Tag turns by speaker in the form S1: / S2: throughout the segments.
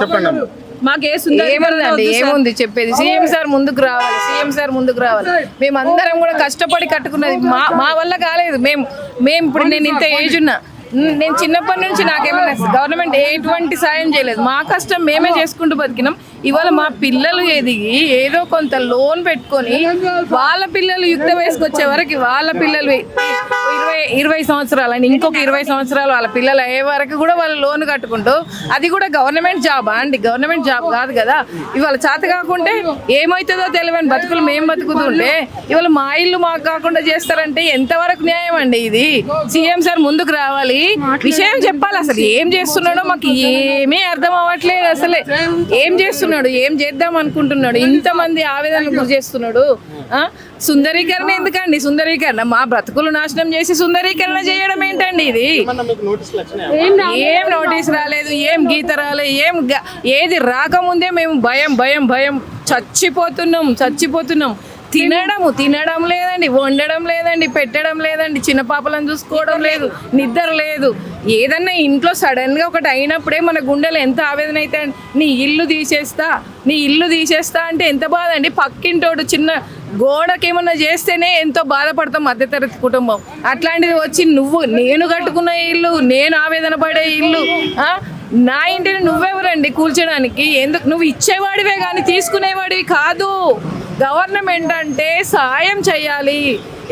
S1: చెప్పండి అమ్మ.
S2: ఏముందండి, ఏముంది చెప్పేది? సీఎం సార్ ముందుకు రావాలి, సీఎం సార్ ముందుకు రావాలి. మేమందరం కూడా కష్టపడి కట్టుకున్నది, మా వల్ల కాలేదు. మేము ఇప్పుడు నేను ఇంత ఏజ్ ఉన్నా, నేను చిన్నప్పటి నుంచి నాకేమైనా గవర్నమెంట్ ఎటువంటి సాయం చేయలేదు. మా కష్టం మేమే చేసుకుంటూ బతికినాం. ఇవాళ మా పిల్లలు ఎదిగి ఏదో కొంత లోన్ పెట్టుకొని వాళ్ళ పిల్లలు యుక్త వయసుకు వచ్చే వరకు వాళ్ళ పిల్లలు 20 సంవత్సరాలు అని ఇంకొక 20 సంవత్సరాలు వాళ్ళ పిల్లలు అయ్యే వరకు కూడా వాళ్ళు లోన్ కట్టుకుంటూ, అది కూడా గవర్నమెంట్ జాబా అండి? గవర్నమెంట్ జాబ్ కాదు కదా. ఇవాళ చేత కాకుంటే ఏమవుతుందో తెలియని బతుకులు మేము బతుకుతుంటే ఇవాళ మా ఇల్లు మాకు కాకుండా చేస్తారంటే ఎంతవరకు న్యాయం అండి ఇది? సీఎం సార్ ముందుకు రావాలి, విషయం చెప్పాలి. అసలు ఏం చేస్తున్నాడో మాకు ఏమీ అర్థం అవ్వట్లేదు. అసలే ఏం చేస్తున్నాడు, ఏం చేద్దాం అనుకుంటున్నాడు, ఇంతమంది ఆవేదనకు గురి చేస్తున్నాడు. సుందరీకరణ ఎందుకండి? సుందరీకరణ మా బ్రతుకులు నాశనం చేసి సుందరీకరణ చేయడం ఏంటండి ఇది? ఏం నోటీస్ రాలేదు, ఏం గీత రాలేదు, ఏది రాకముందే మేము భయం చచ్చిపోతున్నాం. తినడం లేదండి, వండడం లేదండి, పెట్టడం లేదండి, చిన్న పాపలను చూసుకోవడం లేదు, నిద్ర లేదు. ఏదన్నా ఇంట్లో సడన్ గా ఒకటి అయినప్పుడే మన గుండెలు ఎంత ఆవేదన అయితే, నీ ఇల్లు తీసేస్తా అంటే ఎంత బాధ అండి. పక్కింటోడు చిన్న గోడకి ఏమన్నా చేస్తేనే ఎంతో బాధపడతాం మధ్యతరగతి కుటుంబం. అట్లాంటిది వచ్చి నేను కట్టుకున్న ఇల్లు, నేను ఆవేదన పడే ఇల్లు, నా ఇంటిని నువ్వెవరండి కూల్చడానికి? ఎందుకు? నువ్వు ఇచ్చేవాడివే కానీ తీసుకునేవాడివి కాదు. గవర్నమెంట్ అంటే సాయం చేయాలి.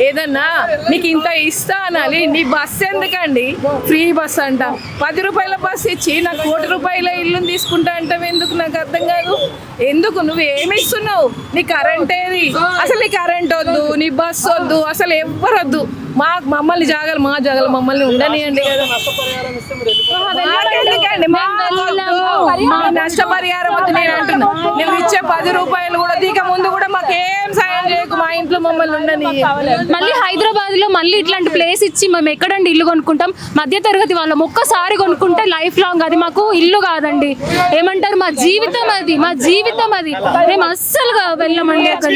S2: ఏదన్నా నీకు ఇంత ఇస్తా అనాలి. నీ బస్సు ఎందుకండి? ఫ్రీ బస్ అంట, 10 రూపాయల బస్సు ఇచ్చి నాకు 1 కోటి రూపాయల ఇల్లుని తీసుకుంటా అంటావు ఎందుకు? నాకు అర్థం కాదు. ఎందుకు? నువ్వు ఏమి ఇస్తున్నావు? నీ కరెంట్ ఏది? అసలు నీ కరెంట్ వద్దు, నీ బస్సు వద్దు, అసలు ఎవ్వరు వద్దు. మమ్మల్ని జాగాలు మమ్మల్ని ఉండనియండి కదా. ఎందుకండి నష్టపరిహారం వద్దు నేను అంటున్నా. నువ్వు ఇచ్చే 10 రూపాయలు కూడా దీక ముందు కూడా మాకేం సాయం చేయకు, మా ఇంట్లో మమ్మల్ని ఉండని.
S3: మళ్ళీ హైదరాబాద్ లో మళ్ళీ ఇట్లాంటి ప్లేస్ ఇచ్చి మేము ఎక్కడండి ఇల్లు కొనుక్కుంటాం? మధ్య తరగతి వాళ్ళం ఒక్కసారి కొనుక్కుంటే లైఫ్ లాంగ్ అది మాకు ఇల్లు కాదండి. ఏమంటారు, మా జీవితం అది. మేము అస్సలుగా వెళ్ళమండి. అక్కడ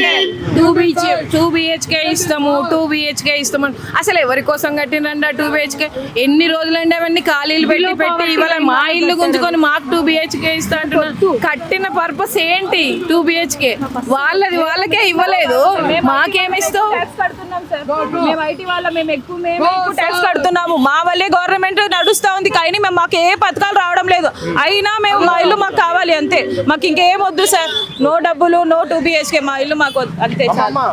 S2: 2 BHK ఇస్తాము, 2 BHK ఇస్తాము. అసలు ఎవరి కోసం కట్టినండి ఆ 2 BHK? ఎన్ని రోజులండి అవన్నీ ఖాళీలు పెట్టి ఇవాళ మా ఇల్లు గుంజుకొని మాకు 2 BHK ఇస్తా అంటున్నా. కట్టిన పర్పస్ ఏంటి? 2 BHK వాళ్ళకే ఇవ్వలేదు, మాకేమిస్తావు?
S4: మేము ఐటీ మేము ఎక్కువ ట్యాక్స్ కడుతున్నాము. మా వల్లే గవర్నమెంట్ నడుస్తా ఉంది, కానీ మాకు ఏ పథకాలు రావడం లేదు. అయినా మేము మా ఇల్లు మాకు కావాలి అంతే. మాకు ఇంకేం వద్దు సార్. నో డబ్బులు, నో 2 BHK, మా ఇల్లు మాకు అంతే చాలు.